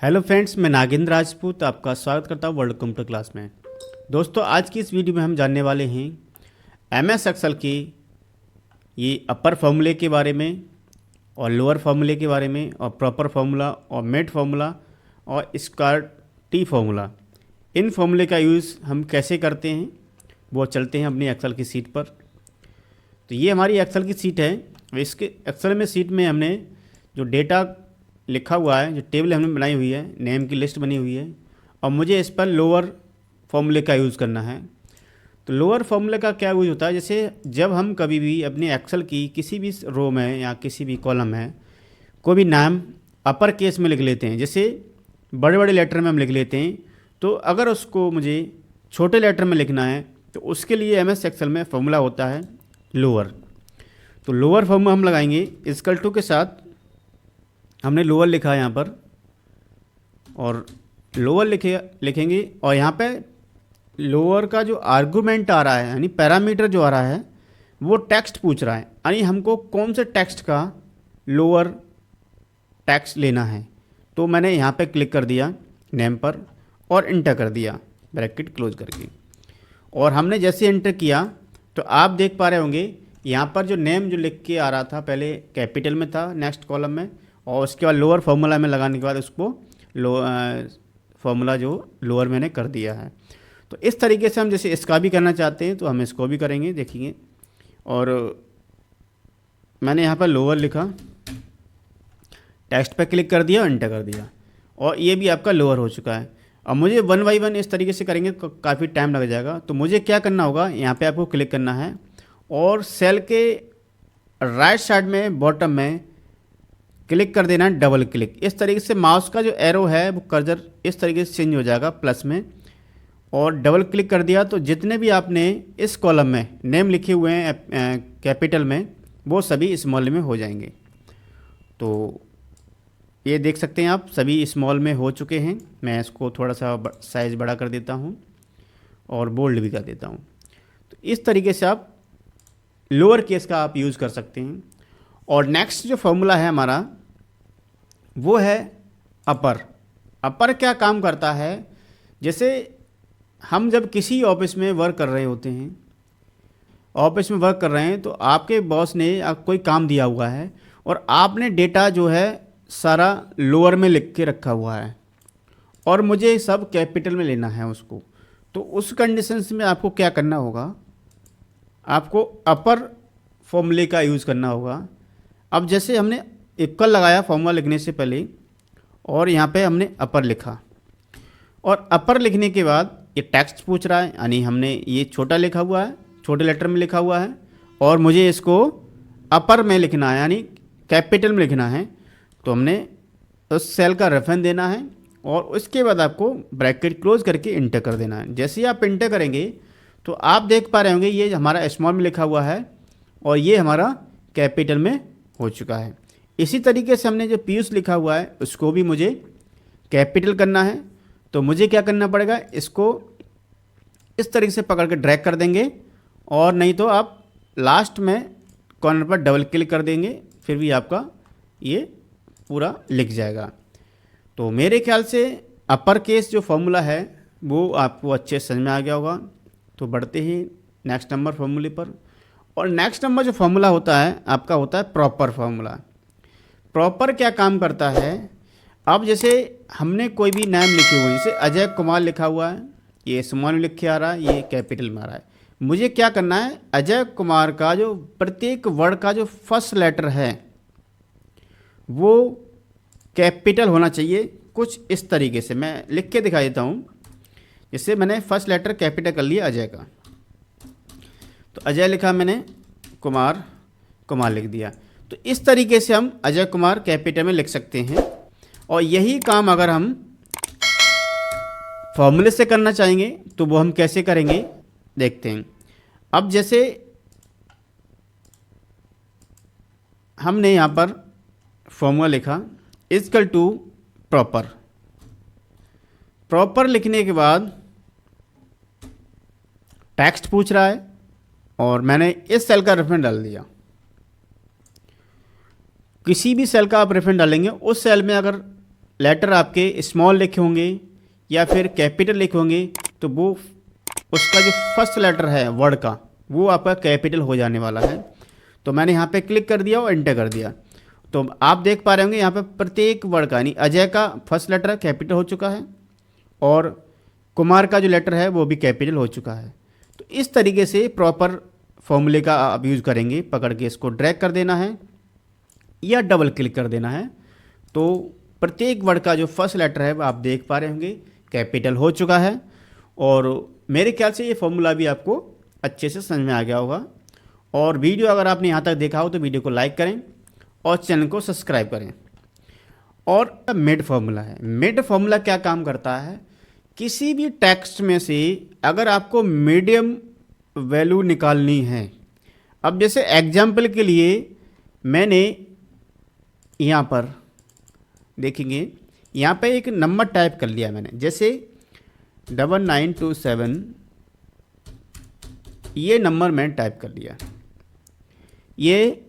Hello friends, मैं नागेंद्र राजपूत आपका स्वागत करता हूँ वर्ल्ड कंप्यूटर क्लास में। दोस्तों, आज की इस वीडियो में हम जानने वाले हैं एमएस एक्सेल की ये अपर फॉर्मूले के बारे में और लोअर फॉर्मूले के बारे में और प्रॉपर फार्मूला और मेड फार्मूला और स्क्वायर टी फार्मूला। इन फार्मूले का यूज़ हम कैसे करते हैं वो चलते हैं अपनी एक्सेल की सीट पर। तो ये हमारी एक्सेल की सीट है। इसके एक्सेल में सीट में हमने जो डेटा लिखा हुआ है, जो टेबल हमने बनाई हुई है, नेम की लिस्ट बनी हुई है और मुझे इस पर लोअर फॉर्मूले का यूज़ करना है। तो लोअर फॉर्मूले का क्या यूज़ होता है, जैसे जब हम कभी भी अपने एक्सेल की किसी भी रो में या किसी भी कॉलम में कोई भी नाम अपर केस में लिख लेते हैं, जैसे बड़े बड़े लेटर में हम लिख लेते हैं, तो अगर उसको मुझे छोटे लेटर में लिखना है तो उसके लिए एमएस एक्सेल में फॉर्मूला होता है लोअर। तो लोअर फॉर्मूला हम लगाएंगे इक्वल टू के साथ। हमने लोअर लिखा है यहाँ पर और लोअर लिखेंगे और यहाँ पे लोअर का जो आर्गूमेंट आ रहा है यानी पैरामीटर जो आ रहा है वो टेक्स्ट पूछ रहा है, यानी हमको कौन से टेक्स्ट का लोअर टेक्स्ट लेना है। तो मैंने यहाँ पे क्लिक कर दिया नेम पर और इंटर कर दिया ब्रैकेट क्लोज करके। और हमने जैसे इंटर किया तो आप देख पा रहे होंगे यहाँ पर जो नेम जो लिख के आ रहा था पहले कैपिटल में था नेक्स्ट कॉलम में, और उसके बाद लोअर फार्मूला में लगाने के बाद उसको फार्मूला जो लोअर मैंने कर दिया है। तो इस तरीके से हम जैसे इसका भी करना चाहते हैं तो हम इसको भी करेंगे, देखिए। और मैंने यहाँ पर लोअर लिखा, टेक्स्ट पे क्लिक कर दिया, एंटर कर दिया और ये भी आपका लोअर हो चुका है। अब मुझे वन बाई वन इस तरीके से करेंगे तो काफ़ी टाइम लग जाएगा। तो मुझे क्या करना होगा, यहाँ पे आपको क्लिक करना है और सेल के राइट साइड में बॉटम में क्लिक कर देना है डबल क्लिक। इस तरीके से माउस का जो एरो है वो कर्सर इस तरीके से चेंज हो जाएगा प्लस में, और डबल क्लिक कर दिया तो जितने भी आपने इस कॉलम में नेम लिखे हुए हैं कैपिटल में वो सभी स्मॉल में हो जाएंगे। तो ये देख सकते हैं आप सभी स्मॉल में हो चुके हैं। मैं इसको थोड़ा सा साइज़ बड़ा कर देता हूँ और बोल्ड भी कर देता हूँ। तो इस तरीके से आप लोअर केस का आप यूज़ कर सकते हैं। और नेक्स्ट जो फॉर्मूला है हमारा वो है अपर। अपर क्या काम करता है, जैसे हम जब किसी ऑफिस में वर्क कर रहे होते हैं, ऑफिस में वर्क कर रहे हैं तो आपके बॉस ने कोई काम दिया हुआ है और आपने डेटा जो है सारा लोअर में लिख के रखा हुआ है और मुझे सब कैपिटल में लेना है उसको। तो उस कंडीशंस में आपको क्या करना होगा, आपको अपर फॉर्मूले का यूज़ करना होगा। अब जैसे हमने इक्वल लगाया फॉर्मूला लिखने से पहले और यहाँ पे हमने अपर लिखा और अपर लिखने के बाद ये टेक्स्ट पूछ रहा है, यानी हमने ये छोटा लिखा हुआ है, छोटे लेटर में लिखा हुआ है और मुझे इसको अपर में लिखना है यानी कैपिटल में लिखना है। तो हमने उस सेल का रेफरेंस देना है और उसके बाद आपको ब्रैकेट क्लोज करके इंटर कर देना है। जैसे ही आप इंटर करेंगे तो आप देख पा रहे होंगे ये हमारा स्मॉल में लिखा हुआ है और ये हमारा कैपिटल में हो चुका है। इसी तरीके से हमने जो पीयूष लिखा हुआ है उसको भी मुझे कैपिटल करना है। तो मुझे क्या करना पड़ेगा, इसको इस तरीके से पकड़ के ड्रैग कर देंगे और नहीं तो आप लास्ट में कॉर्नर पर डबल क्लिक कर देंगे, फिर भी आपका ये पूरा लिख जाएगा। तो मेरे ख्याल से अपर केस जो फॉर्मूला है वो आपको अच्छे समझ में आ गया होगा। तो बढ़ते ही नेक्स्ट नंबर फॉर्मूले पर। और नेक्स्ट नंबर जो फॉर्मूला होता है आपका होता है प्रॉपर फार्मूला। प्रॉपर क्या काम करता है, अब जैसे हमने कोई भी नाम लिखे हुए, जैसे अजय कुमार लिखा हुआ है, ये स्मॉल में लिख के आ रहा है, ये कैपिटल में आ रहा है। मुझे क्या करना है, अजय कुमार का जो प्रत्येक वर्ड का जो फर्स्ट लेटर है वो कैपिटल होना चाहिए। कुछ इस तरीके से मैं लिख के दिखा देता हूँ। जैसे मैंने फर्स्ट लेटर कैपिटल कर लिया अजय का, तो अजय लिखा मैंने, कुमार कुमार लिख दिया। तो इस तरीके से हम अजय कुमार कैपिटल में लिख सकते हैं। और यही काम अगर हम फॉर्मूले से करना चाहेंगे तो वो हम कैसे करेंगे देखते हैं। अब जैसे हमने यहाँ पर फॉर्मूला लिखा इक्वल टू प्रॉपर। प्रॉपर लिखने के बाद टेक्स्ट पूछ रहा है और मैंने इस सेल का रेफरेंस डाल दिया। किसी भी सेल का आप रेफरेंस डालेंगे उस सेल में अगर लेटर आपके स्मॉल लिखे होंगे या फिर कैपिटल लिखे होंगे, तो वो उसका जो फर्स्ट लेटर है वर्ड का वो आपका कैपिटल हो जाने वाला है। तो मैंने यहाँ पे क्लिक कर दिया और एंटर कर दिया। तो आप देख पा रहे होंगे यहाँ पे प्रत्येक वर्ड का, यानी अजय का फर्स्ट लेटर कैपिटल हो चुका है और कुमार का जो लेटर है वो भी कैपिटल हो चुका है। तो इस तरीके से प्रॉपर फॉर्मूले का आप यूज़ करेंगे। पकड़ के इसको ड्रैग कर देना है या डबल क्लिक कर देना है, तो प्रत्येक वर्ड का जो फर्स्ट लेटर है वो आप देख पा रहे होंगे कैपिटल हो चुका है। और मेरे ख्याल से ये फॉर्मूला भी आपको अच्छे से समझ में आ गया होगा। और वीडियो अगर आपने यहाँ तक देखा हो तो वीडियो को लाइक करें और चैनल को सब्सक्राइब करें। और मिड फार्मूला है। मिड फार्मूला क्या काम करता है, किसी भी टेक्स्ट में से अगर आपको मीडियम वैल्यू निकालनी है, अब जैसे एग्जाम्पल के लिए मैंने यहाँ पर देखेंगे, यहाँ पे एक नंबर टाइप कर लिया मैंने, जैसे 9927 ये नंबर मैंने टाइप कर लिया। ये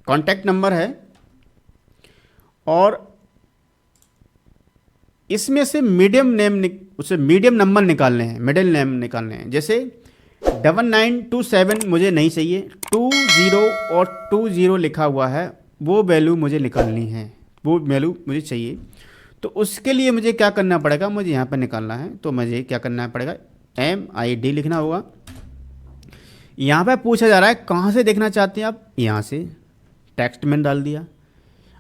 कॉन्टैक्ट नंबर है और इसमें से मीडियम नंबर निकालने हैं, मिडिल नेम निकालने हैं। जैसे 9927 मुझे नहीं चाहिए, 20 और 20 लिखा हुआ है वो वैल्यू मुझे निकालनी है, वो वैल्यू मुझे चाहिए। तो उसके लिए मुझे क्या करना पड़ेगा, मुझे यहाँ पर निकालना है। तो मुझे क्या करना पड़ेगा, MID लिखना होगा। यहाँ पे पूछा जा रहा है कहाँ से देखना चाहते हैं आप, यहाँ से टेक्स्ट में डाल दिया।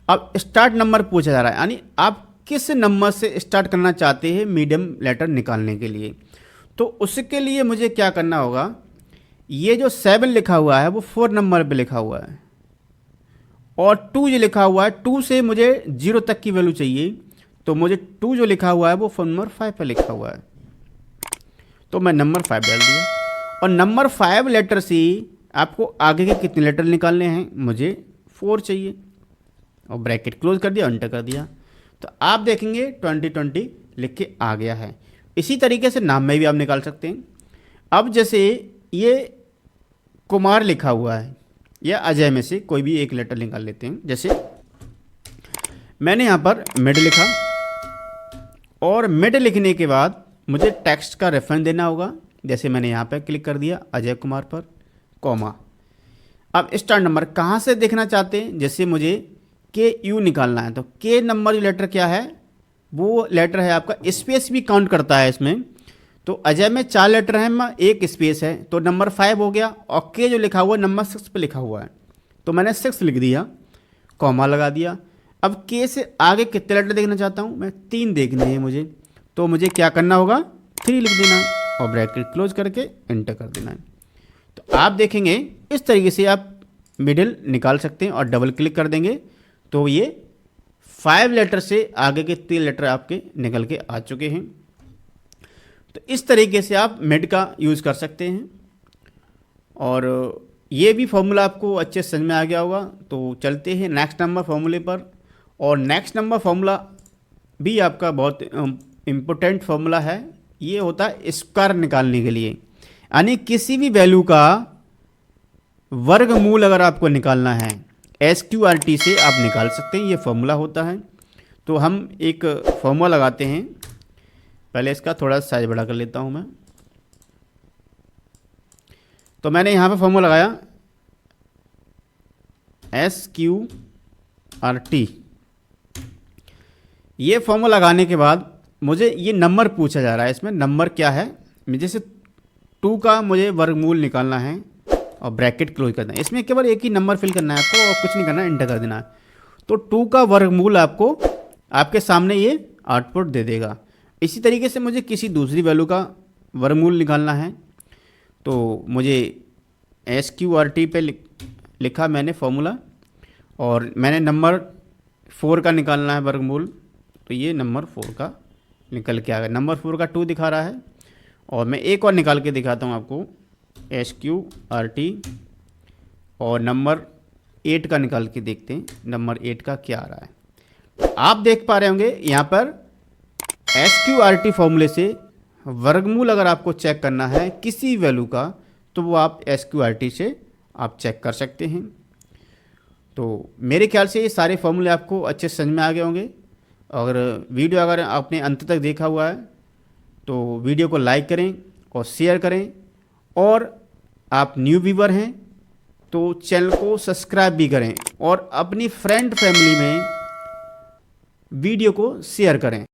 अब स्टार्ट नंबर पूछा जा रहा है, यानी आप किस नंबर से स्टार्ट करना चाहते हैं मीडियम लेटर निकालने के लिए। तो उसके लिए मुझे क्या करना होगा, ये जो 7 लिखा हुआ है वो 4 नंबर पे लिखा हुआ है और 2 जो लिखा हुआ है 2 से मुझे 0 तक की वैल्यू चाहिए। तो मुझे 2 जो लिखा हुआ है वो नंबर 5 पे लिखा हुआ है, तो मैं नंबर 5 डाल दिया। और नंबर 5 लेटर से आपको आगे के कितने लेटर निकालने हैं, मुझे 4 चाहिए और ब्रैकेट क्लोज कर दिया, एंटर कर दिया। तो आप देखेंगे 2020 लिख के आ गया है। इसी तरीके से नाम में भी आप निकाल सकते हैं। अब जैसे ये कुमार लिखा हुआ है या अजय में से कोई भी एक लेटर निकाल लेते हैं। जैसे मैंने यहाँ पर मिड लिखा और मिड लिखने के बाद मुझे टेक्स्ट का रेफरेंस देना होगा। जैसे मैंने यहाँ पर क्लिक कर दिया अजय कुमार पर, कॉमा। अब स्टार्ट नंबर कहाँ से देखना चाहते हैं, जैसे मुझे KU निकालना है, तो K नंबर जो लेटर क्या है, वो लेटर है आपका, स्पेस भी काउंट करता है इसमें। तो अजय में 4 लेटर हैं, मैं 1 स्पेस है, तो नंबर 5 हो गया। और K जो लिखा हुआ है नंबर 6 पे लिखा हुआ है, तो मैंने 6 लिख दिया, कॉमा लगा दिया। अब K से आगे कितने लेटर देखना चाहता हूँ मैं, 3 देखने हैं मुझे, तो मुझे क्या करना होगा, 3 लिख देना है और ब्रैकेट क्लोज करके एंटर कर देना है। तो आप देखेंगे इस तरीके से आप मिडिल निकाल सकते हैं और डबल क्लिक कर देंगे तो ये 5 लेटर से आगे के 3 लेटर आपके निकल के आ चुके हैं। तो इस तरीके से आप मिड का यूज़ कर सकते हैं और ये भी फॉर्मूला आपको अच्छे समझ में आ गया होगा। तो चलते हैं नेक्स्ट नंबर फॉर्मूले पर। और नेक्स्ट नंबर फॉर्मूला भी आपका बहुत इम्पोर्टेंट फॉर्मूला है। ये होता है स्क्वायर निकालने के लिए, यानी किसी भी वैल्यू का वर्गमूल अगर आपको निकालना है SQRT से आप निकाल सकते हैं, ये फॉर्मूला होता है। तो हम एक फॉर्मूला लगाते हैं, पहले इसका थोड़ा साइज बड़ा कर लेता हूं मैं। तो मैंने यहाँ पे फॉर्मूला लगाया SQRT। ये फॉर्मूला लगाने के बाद मुझे ये नंबर पूछा जा रहा है, इसमें नंबर क्या है, जैसे 2 का मुझे वर्गमूल निकालना है और ब्रैकेट क्लोज करना है। इसमें केवल एक ही नंबर फिल करना है आपको और कुछ नहीं करना है, एंटर कर देना है। तो 2 का वर्गमूल आपको आपके सामने ये आउटपुट दे देगा। इसी तरीके से मुझे किसी दूसरी वैल्यू का वर्गमूल निकालना है, तो मुझे SQRT पे लिखा मैंने फॉर्मूला और मैंने नंबर 4 का निकालना है वर्गमूल, तो ये नंबर 4 का निकल के आ गया। नंबर 4 का 2 दिखा रहा है और मैं एक और निकाल के दिखाता हूँ आपको, SQRT और नंबर 8 का निकाल के देखते हैं नंबर 8 का क्या आ रहा है। आप देख पा रहे होंगे यहाँ पर SQRT फॉर्मूले से वर्गमूल अगर आपको चेक करना है किसी वैल्यू का, तो वो आप SQRT से आप चेक कर सकते हैं। तो मेरे ख्याल से ये सारे फॉर्मूले आपको अच्छे से समझ में आ गए होंगे। अगर वीडियो अगर आपने अंत तक देखा हुआ है तो वीडियो को लाइक करें और शेयर करें, और आप न्यू व्यूवर हैं तो चैनल को सब्सक्राइब भी करें और अपनी फ्रेंड फैमिली में वीडियो को शेयर करें।